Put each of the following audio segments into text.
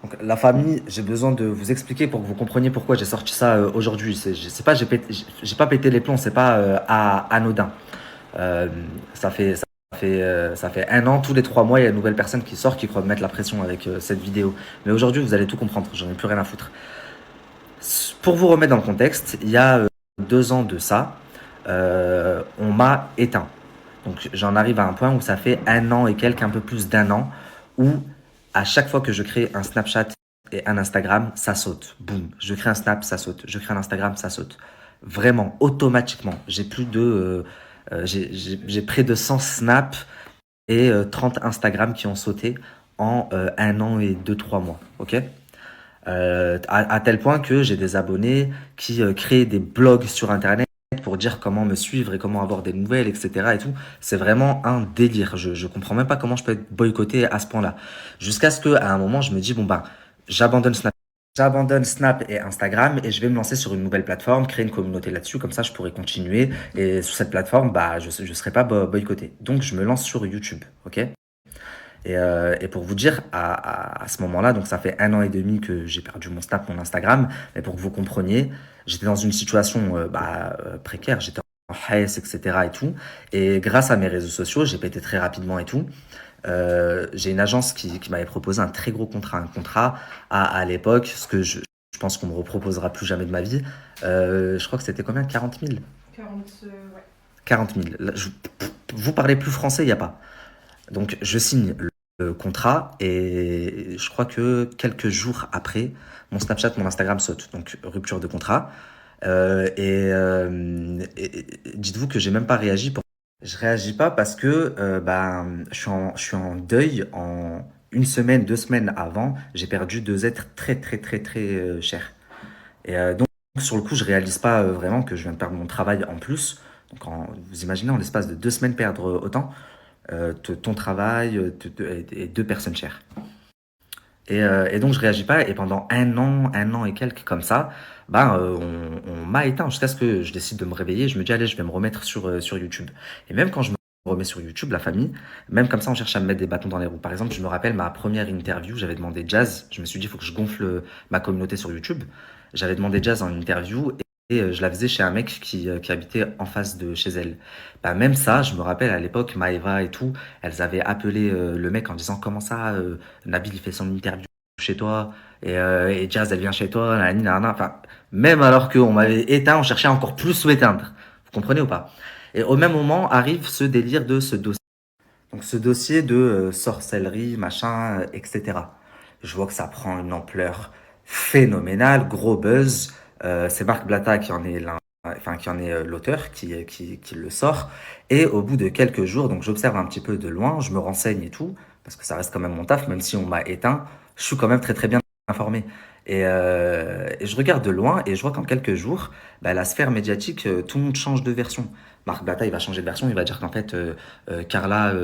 Donc, la famille, j'ai besoin de vous expliquer pour que vous compreniez pourquoi j'ai sorti ça aujourd'hui. C'est pas, j'ai pas pété les plombs, c'est pas anodin. Euh, ça fait un an, tous les 3 mois, il y a une nouvelle personne qui sort qui croit me mettre la pression avec cette vidéo. Mais aujourd'hui, vous allez tout comprendre, j'en ai plus rien à foutre. Pour vous remettre dans le contexte, il y a 2 ans de ça, on m'a éteint. Donc j'en arrive à un point où ça fait un an et quelques, un peu plus d'un an, où à chaque fois que je crée un Snapchat et un Instagram, ça saute. Boum, je crée un Snap, ça saute. Je crée un Instagram, ça saute. Vraiment, automatiquement. J'ai près de 100 Snaps et 30 Instagram qui ont sauté en un an et 2, 3 mois. Ok? À tel point que j'ai des abonnés qui créent des blogs sur Internet pour dire comment me suivre et comment avoir des nouvelles, etc. et tout. C'est vraiment un délire. Je comprends même pas comment je peux être boycotté à ce point-là. Jusqu'à ce qu'à un moment, je me dis, bon ben, j'abandonne Snap. J'abandonne Snap et Instagram et je vais me lancer sur une nouvelle plateforme, créer une communauté là-dessus, comme ça je pourrais continuer. Et sur cette plateforme, bah, je serai pas boycotté. Donc je me lance sur YouTube, ok? Et pour vous dire, à ce moment-là, donc ça fait un an et demi que j'ai perdu mon Snap, mon Instagram, mais pour que vous compreniez, j'étais dans une situation précaire, j'étais en haisse, etc. et tout. Et grâce à mes réseaux sociaux, j'ai pété très rapidement et tout. J'ai une agence qui m'avait proposé un très gros contrat, un contrat à l'époque, ce que je pense qu'on me reproposera plus jamais de ma vie. Je crois que c'était combien? 40 000? 40, ouais. 40 000. Là, vous parlez plus français, il n'y a pas. Donc, je signe le contrat et je crois que quelques jours après, mon Snapchat, mon Instagram saute. Donc, rupture de contrat. Dites-vous que j'ai même pas réagi. Je réagis pas parce que je suis en deuil. En une semaine, 2 semaines avant, j'ai perdu deux êtres très, très, très, très chers. Donc, sur le coup, je réalise pas vraiment que je viens de perdre mon travail en plus. Donc, vous imaginez, en l'espace de 2 semaines, perdre autant ton travail et deux personnes chères. Et donc je réagis pas et pendant un an et quelques comme ça, on m'a éteint jusqu'à ce que je décide de me réveiller. Je me dis allez, je vais me remettre sur YouTube. Et même quand je me remets sur YouTube, la famille, même comme ça, on cherche à me mettre des bâtons dans les roues. Par exemple, je me rappelle ma première interview, j'avais demandé Jazz. Je me suis dit il faut que je gonfle ma communauté sur YouTube. J'avais demandé Jazz en interview et je la faisais chez un mec qui habitait en face de chez elle. Bah, même ça, je me rappelle à l'époque, Maeva et tout, elles avaient appelé le mec en disant comment ça, Nabil il fait son interview chez toi et Jazz elle vient chez toi, nanani, nanana. Enfin, même alors qu'on m'avait éteint, on cherchait à encore plus m'éteindre. Vous comprenez ou pas? Et au même moment arrive ce délire de ce dossier. Donc ce dossier de sorcellerie, machin, etc. Je vois que ça prend une ampleur phénoménale, gros buzz. C'est Marc Blatta qui en est enfin qui en est l'auteur, qui le sort. Et au bout de quelques jours, donc j'observe un petit peu de loin, je me renseigne et tout, parce que ça reste quand même mon taf, même si on m'a éteint, je suis quand même très très bien informé. Et je regarde de loin et je vois qu'en quelques jours, bah, la sphère médiatique, tout le monde change de version. Marc Blatta, il va changer de version, il va dire qu'en fait, Carla,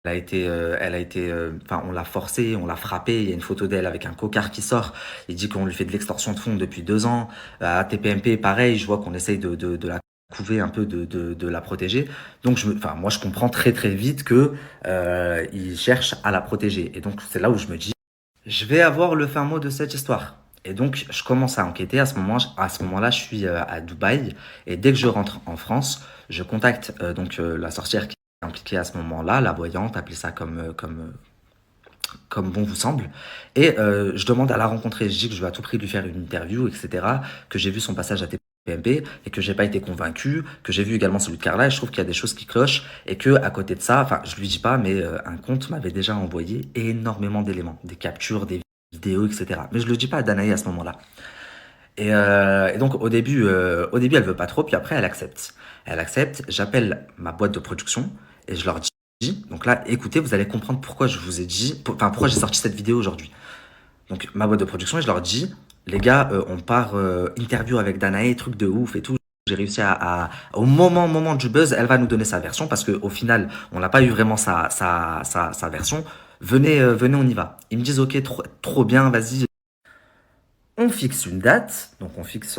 enfin, on l'a forcée, on l'a frappée. Il y a une photo d'elle avec un cocard qui sort. Il dit qu'on lui fait de l'extorsion de fonds depuis 2 ans. À TPMP, pareil, je vois qu'on essaye de la couver un peu, de la protéger. Donc, enfin, moi, je comprends très très vite que il cherche à la protéger. Et donc, c'est là où je me dis, je vais avoir le fin mot de cette histoire. Et donc, je commence à enquêter. À ce moment-là, je suis à Dubaï. Et dès que je rentre en France, je contacte la sorcière qui est impliquée à ce moment-là, la voyante, appelez ça comme bon vous semble. Et je demande à la rencontrer. Je dis que je vais à tout prix lui faire une interview, etc. Que j'ai vu son passage à TPMP et que j'ai pas été convaincu. Que j'ai vu également celui de Carla. Et je trouve qu'il y a des choses qui clochent. Et que à côté de ça, enfin, je lui dis pas, mais un compte m'avait déjà envoyé énormément d'éléments, des captures, des vidéos, etc. Mais je le dis pas à Danae à ce moment-là. Et donc au début, elle veut pas trop, puis après, elle accepte. Elle accepte. J'appelle ma boîte de production et je leur dis. Donc là, écoutez, vous allez comprendre pourquoi je vous ai dit, enfin pourquoi j'ai sorti cette vidéo aujourd'hui. Donc ma boîte de production, et je leur dis, les gars, on part interview avec Danae, truc de ouf et tout. J'ai réussi au moment du buzz, elle va nous donner sa version parce qu'au final, on n'a pas eu vraiment sa version. Venez, on y va. Ils me disent, ok, trop, trop bien, vas-y. On fixe une date, donc on fixe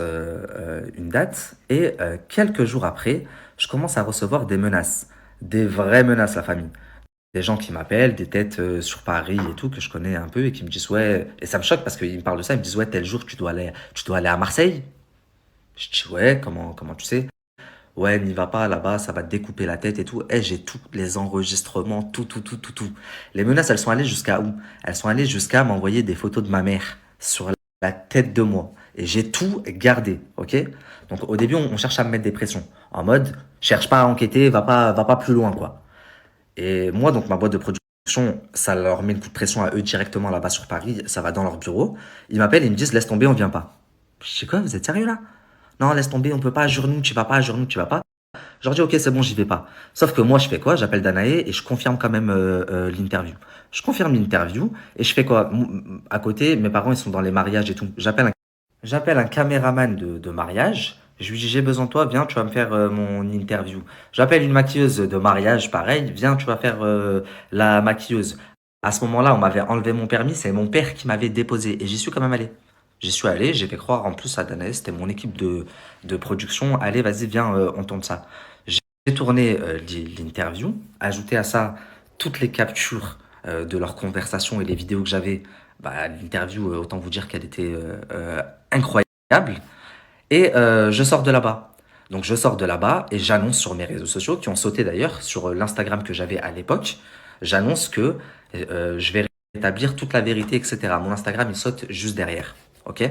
une date, et quelques jours après, je commence à recevoir des menaces, des vraies menaces, la famille. des gens qui m'appellent, des têtes sur Paris et tout, que je connais un peu, et qui me disent, ouais, et ça me choque parce qu'ils me parlent de ça, ils me disent, ouais, tel jour, tu dois aller à Marseille. Je dis, ouais, comment tu sais? Ouais, n'y va pas là-bas, ça va te découper la tête et tout. Et j'ai tous les enregistrements, tout. Les menaces, elles sont allées jusqu'à où? Elles sont allées jusqu'à m'envoyer des photos de ma mère sur la tête de moi. Et j'ai tout gardé, ok? Donc au début, on cherche à me mettre des pressions. En mode, cherche pas à enquêter, va pas plus loin, quoi. Et moi, donc ma boîte de production, ça leur met une coup de pression à eux directement là-bas sur Paris, ça va dans leur bureau. Ils m'appellent, ils me disent, laisse tomber, on vient pas. Je dis quoi, vous êtes sérieux là? Non, laisse tomber, on peut pas, jure-nous, tu vas pas, jure-nous, tu vas pas. Je leur dis, ok, c'est bon, j'y vais pas. Sauf que moi, je fais quoi? J'appelle Danae et je confirme quand même l'interview. Je confirme l'interview et je fais quoi? À côté, mes parents, ils sont dans les mariages et tout. J'appelle un caméraman de mariage. Je lui dis, j'ai besoin de toi, viens, tu vas me faire mon interview. J'appelle une maquilleuse de mariage, pareil, viens, tu vas faire la maquilleuse. À ce moment-là, on m'avait enlevé mon permis, c'est mon père qui m'avait déposé et j'y suis quand même allé. J'y suis allé, j'ai fait croire en plus à Danae, c'était mon équipe de production. Allez, vas-y, viens, on tourne ça. J'ai tourné l'interview, ajouté à ça toutes les captures de leur conversation et les vidéos que j'avais. Bah, l'interview, autant vous dire qu'elle était incroyable. Et je sors de là-bas. Donc je sors de là-bas et j'annonce sur mes réseaux sociaux, qui ont sauté d'ailleurs, sur l'Instagram que j'avais à l'époque, j'annonce que je vais rétablir toute la vérité, etc. Mon Instagram, il saute juste derrière. Ok?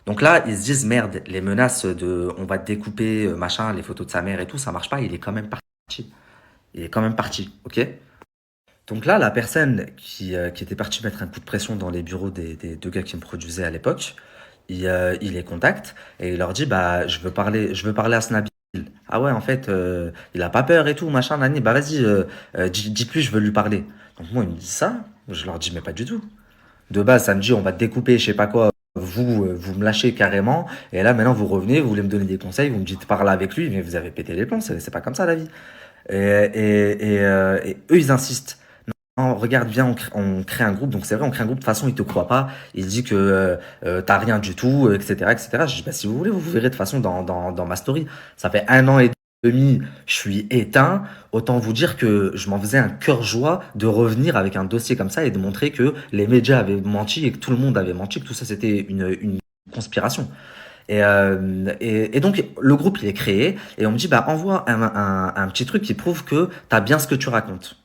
Donc là, ils se disent, merde, les menaces de on va te découper, machin, les photos de sa mère et tout, ça marche pas, il est quand même parti. Il est quand même parti, ok? Donc là, la personne qui était partie mettre un coup de pression dans les bureaux des deux gars qui me produisaient à l'époque, il les contacte et il leur dit, bah, je veux parler à Snabil. Ah ouais, en fait, il a pas peur et tout, machin, nani, bah vas-y, dites-lui, je veux lui parler. Donc moi, il me dit ça, je leur dis, mais pas du tout. De base, ça me dit, on va te découper, je sais pas quoi. Vous me lâchez carrément. Et là, maintenant, vous revenez, vous voulez me donner des conseils, vous me dites, parle avec lui, mais vous avez pété les plombs, c'est pas comme ça la vie. Et eux, ils insistent. Non, regarde, viens, on crée un groupe. Donc c'est vrai, on crée un groupe. De toute façon, il te croit pas. Il dit que t'as rien du tout, etc., etc. Je dis, bah, si vous voulez, vous verrez de toute façon dans ma story. Ça fait un an et demi, je suis éteint. Autant vous dire que je m'en faisais un cœur joie de revenir avec un dossier comme ça et de montrer que les médias avaient menti et que tout le monde avait menti, que tout ça c'était une conspiration. Et donc, le groupe, il est créé, et on me dit, bah, envoie un petit truc qui prouve que t'as bien ce que tu racontes.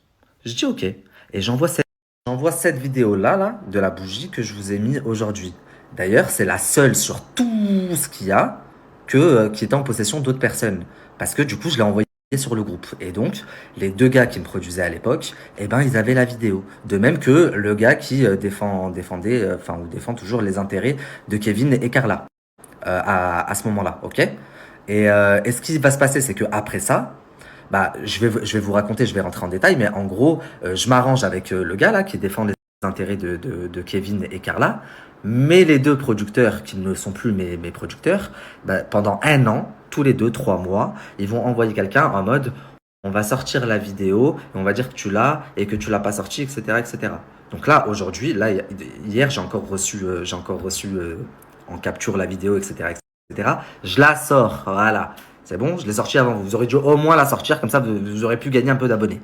Je dis, ok. Et j'envoie cette vidéo-là, là, de la bougie que je vous ai mis aujourd'hui. D'ailleurs, c'est la seule sur tout ce qu'il y a qui était en possession d'autres personnes. Parce que du coup, je l'ai envoyé sur le groupe. Et donc, les deux gars qui me produisaient à l'époque, eh ben, ils avaient la vidéo. De même que le gars qui défendait, enfin, ou défend toujours les intérêts de Kevin et Carla à ce moment-là, ok? Et ce qui va se passer, c'est que après ça, bah, je vais vous raconter, je vais rentrer en détail, mais en gros, je m'arrange avec le gars là qui défend les intérêts de Kevin et Carla, mais les deux producteurs qui ne sont plus mes producteurs, bah, pendant un an, tous les deux, 3 mois, ils vont envoyer quelqu'un en mode on va sortir la vidéo et on va dire que tu l'as et que tu l'as pas sorti, etc., etc. Donc là, aujourd'hui, là, hier, j'ai encore reçu en capture la vidéo, etc., etc. Je la sors, voilà. C'est bon, je l'ai sorti avant. Vous aurez dû au moins la sortir, comme ça vous aurez pu gagner un peu d'abonnés.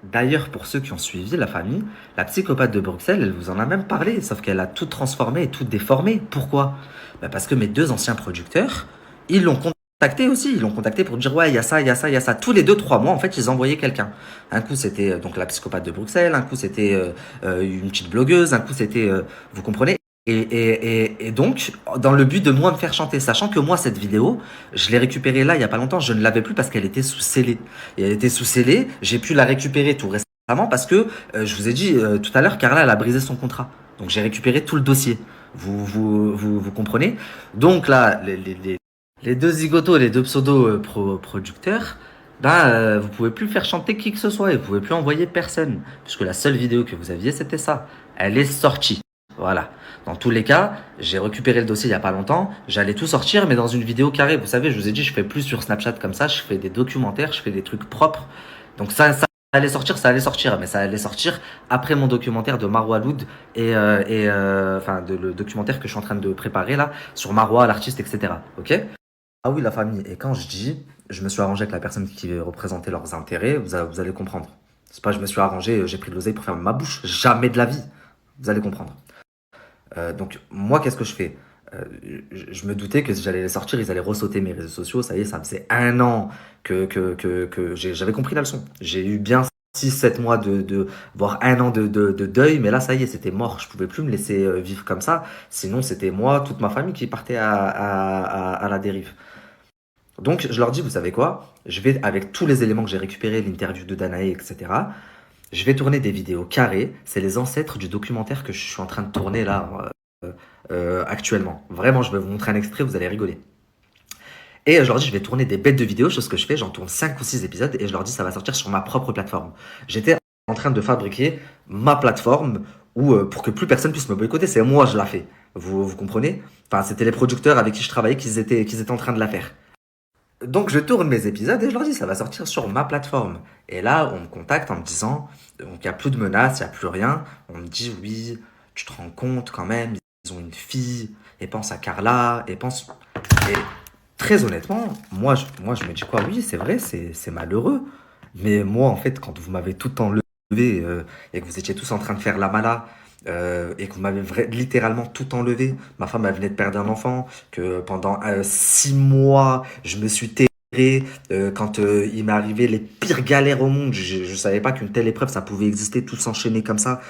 D'ailleurs, pour ceux qui ont suivi la famille, la psychopathe de Bruxelles, elle vous en a même parlé, sauf qu'elle a tout transformé et tout déformé. Pourquoi? Bah parce que mes deux anciens producteurs, ils l'ont contacté aussi. Ils l'ont contacté pour dire ouais, il y a ça, il y a ça, il y a ça. Tous les 2, 3 mois, en fait, ils envoyaient quelqu'un. Un coup, c'était donc la psychopathe de Bruxelles, un coup, c'était une petite blogueuse, un coup, c'était. Vous comprenez? Et donc, dans le but de moi me faire chanter, sachant que moi, cette vidéo, je l'ai récupérée là, il y a pas longtemps, je ne l'avais plus parce qu'elle était sous scellé. Et elle était sous scellé, j'ai pu la récupérer tout récemment parce que, je vous ai dit tout à l'heure, Carla, elle a brisé son contrat. Donc j'ai récupéré tout le dossier. Vous comprenez? Donc là, les deux zigotos, les deux pseudo-producteurs, ben, vous pouvez plus faire chanter qui que ce soit et vous pouvez plus envoyer personne. Puisque la seule vidéo que vous aviez, c'était ça. Elle est sortie. Voilà. Dans tous les cas, j'ai récupéré le dossier il y a pas longtemps. J'allais tout sortir, mais dans une vidéo carrée. Vous savez, je vous ai dit, je fais plus sur Snapchat comme ça. Je fais des documentaires, je fais des trucs propres. Donc ça ça allait sortir, mais ça allait sortir après mon documentaire de Marwa Loud enfin le documentaire que je suis en train de préparer là sur Marwa, l'artiste, etc. Ok? Ah oui, la famille. Et quand je dis, je me suis arrangé avec la personne qui représentait leurs intérêts, vous allez comprendre. C'est pas je me suis arrangé, j'ai pris de l'oseille pour faire ma bouche. Jamais de la vie. Vous allez comprendre. Donc moi, qu'est-ce que je fais? Euh, je me doutais que si j'allais les sortir, ils allaient ressauter mes réseaux sociaux. Ça y est, ça faisait un an que j'avais compris la leçon. J'ai eu bien 6 7 mois voire un an de deuil, mais là, ça y est, c'était mort. Je pouvais plus me laisser vivre comme ça. Sinon, c'était moi, toute ma famille qui partait à la dérive. Donc, je leur dis, vous savez quoi? Je vais, avec tous les éléments que j'ai récupérés, l'interview de Danae, etc., je vais tourner des vidéos carrées. C'est les ancêtres du documentaire que je suis en train de tourner là, actuellement. Vraiment, je vais vous montrer un extrait, vous allez rigoler. Et je leur dis, je vais tourner des bêtes de vidéos, chose que je fais, j'en tourne 5 ou 6 épisodes, et je leur dis, ça va sortir sur ma propre plateforme. J'étais en train de fabriquer ma plateforme où, pour que plus personne puisse me boycotter, c'est moi, je la fais. Vous comprenez? Enfin, c'était les producteurs avec qui je travaillais qu'ils étaient en train de la faire. Donc je tourne mes épisodes et je leur dis ça va sortir sur ma plateforme. Et là on me contacte en me disant donc il n'y a plus de menaces, il n'y a plus rien. On me dit oui, tu te rends compte quand même, ils ont une fille, et pense à Carla, et pense... Et très honnêtement, moi je me dis quoi, oui c'est vrai, c'est malheureux. Mais moi en fait quand vous m'avez tout enlevé et que vous étiez tous en train de faire la mala, et que vous m'avez littéralement tout enlevé. Ma femme, elle venait de perdre un enfant, que pendant 6 mois, je me suis terré quand il m'est arrivé les pires galères au monde. Je savais pas qu'une telle épreuve, ça pouvait exister, tout s'enchaîner comme ça.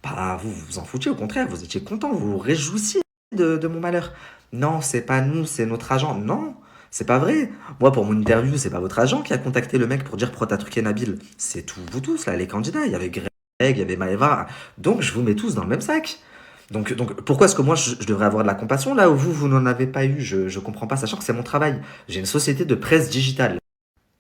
Bah, vous vous en foutiez, au contraire, vous étiez content, vous vous réjouissiez de mon malheur. Non, c'est pas nous, c'est notre agent. Non, c'est pas vrai. Moi, pour mon interview, c'est pas votre agent qui a contacté le mec pour dire pourquoi t'as truqué Nabil. C'est tout, vous tous, là, les candidats. Il y avait Greg, il y avait Maëva. Donc, je vous mets tous dans le même sac. Donc pourquoi est-ce que moi, je devrais avoir de la compassion là où vous n'en avez pas eu? Je comprends pas, sachant que c'est mon travail. J'ai une société de presse digitale.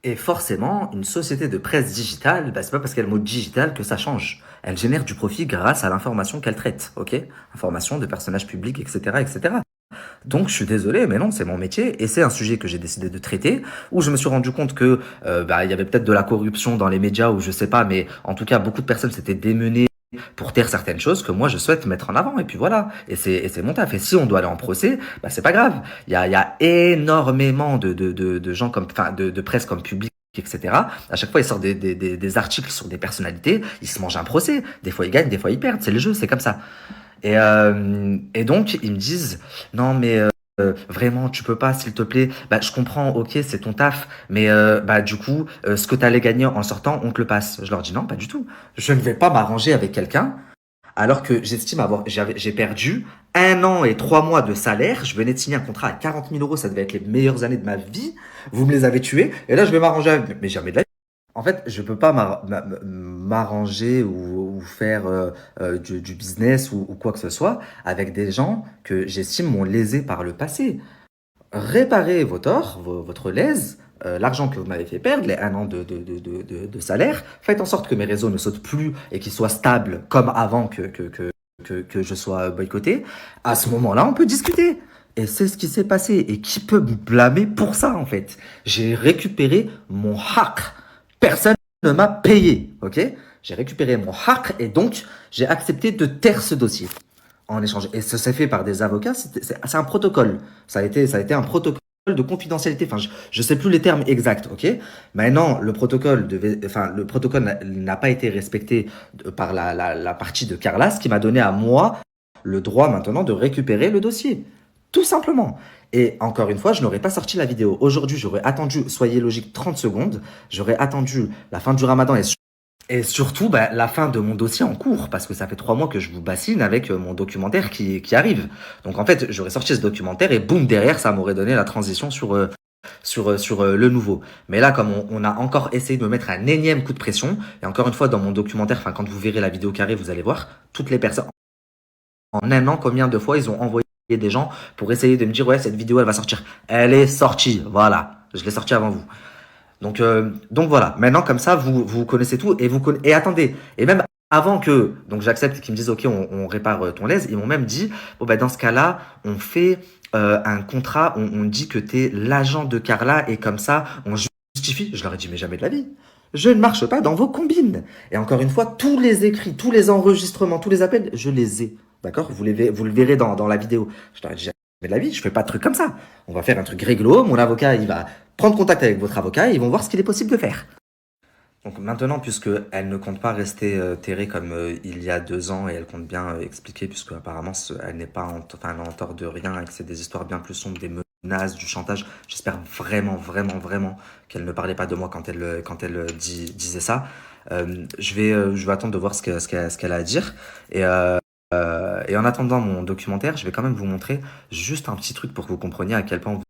Et forcément, une société de presse digitale, bah, c'est pas parce qu'elle est le mot digital que ça change. Elle génère du profit grâce à l'information qu'elle traite, ok? Information de personnages publics, etc., etc. Donc, je suis désolé, mais non, c'est mon métier et c'est un sujet que j'ai décidé de traiter où je me suis rendu compte que bah, il y avait peut-être de la corruption dans les médias ou je sais pas, mais en tout cas, beaucoup de personnes s'étaient démenées pour taire certaines choses que moi je souhaite mettre en avant et puis voilà et c'est mon taf et si on doit aller en procès bah c'est pas grave il y a énormément de gens comme enfin de presse comme public etc. À chaque fois, ils sortent des articles sur des personnalités, ils se mangent un procès. Des fois, ils gagnent, des fois, ils perdent. C'est le jeu, c'est comme ça. Et donc, ils me disent, non, mais vraiment, tu peux pas, s'il te plaît. Bah, je comprends, ok, c'est ton taf, mais bah, du coup, ce que tu allais gagner en sortant, on te le passe. Je leur dis, non, pas du tout. Je ne vais pas m'arranger avec quelqu'un alors que j'estime j'ai perdu 1 an et 3 mois de salaire. Je venais de signer un contrat à 40 000 euros, ça devait être les meilleures années de ma vie. Vous me les avez tués, et là, je vais m'arranger avec. Mais jamais de la vie. En fait, je peux pas m'arranger ou faire du business ou quoi que ce soit avec des gens que j'estime m'ont lésé par le passé. Réparez vos torts, votre lèse, l'argent que vous m'avez fait perdre, les 1 an de salaire. Faites en sorte que mes réseaux ne sautent plus et qu'ils soient stables comme avant que je sois boycotté. À ce moment-là, on peut discuter. Et c'est ce qui s'est passé. Et qui peut me blâmer pour ça, en fait? J'ai récupéré mon hack. Personne ne m'a payé, ok? J'ai récupéré mon hack et donc j'ai accepté de taire ce dossier en échange. Et ça s'est fait par des avocats, c'est un protocole. Ça a été un protocole de confidentialité. Enfin, je sais plus les termes exacts, ok? Maintenant, le protocole n'a pas été respecté par la partie de Carla, ce qui m'a donné à moi le droit maintenant de récupérer le dossier. Tout simplement. Et encore une fois, je n'aurais pas sorti la vidéo. Aujourd'hui, j'aurais attendu, soyez logique, 30 secondes. J'aurais attendu la fin du ramadan et surtout, bah, la fin de mon dossier en cours, parce que ça fait 3 mois que je vous bassine avec mon documentaire qui arrive. Donc en fait, j'aurais sorti ce documentaire et boum, derrière, ça m'aurait donné la transition sur le nouveau. Mais là, comme on a encore essayé de me mettre un énième coup de pression, et encore une fois, dans mon documentaire, enfin quand vous verrez la vidéo carrée, vous allez voir, toutes les personnes, en un an, combien de fois ils ont envoyé des gens pour essayer de me dire, ouais, cette vidéo, elle va sortir. Elle est sortie, voilà. Je l'ai sortie avant vous. Donc voilà, maintenant comme ça, vous connaissez tout et attendez, et même avant que, donc j'accepte qu'ils me disent ok, on répare ton lèse, ils m'ont même dit, bon bah dans ce cas-là, on fait un contrat, on dit que t'es l'agent de Carla et comme ça, on justifie. Je leur ai dit mais jamais de la vie. Je ne marche pas dans vos combines. Et encore une fois, tous les écrits, tous les enregistrements, tous les appels, je les ai. D'accord? Vous le verrez dans la vidéo. Je leur ai dit jamais de la vie, je fais pas de trucs comme ça. On va faire un truc réglo, mon avocat, il va prendre contact avec votre avocat et ils vont voir ce qu'il est possible de faire. Donc maintenant, puisque elle ne compte pas rester terrée comme il y a 2 ans et elle compte bien expliquer, puisque apparemment elle n'est pas enfin, elle est en tort de rien et que c'est des histoires bien plus sombres, des menaces, du chantage. J'espère vraiment, vraiment, vraiment qu'elle ne parlait pas de moi quand elle disait ça. Je vais attendre de voir ce qu'elle a à dire. Et en attendant mon documentaire, je vais quand même vous montrer juste un petit truc pour que vous compreniez à quel point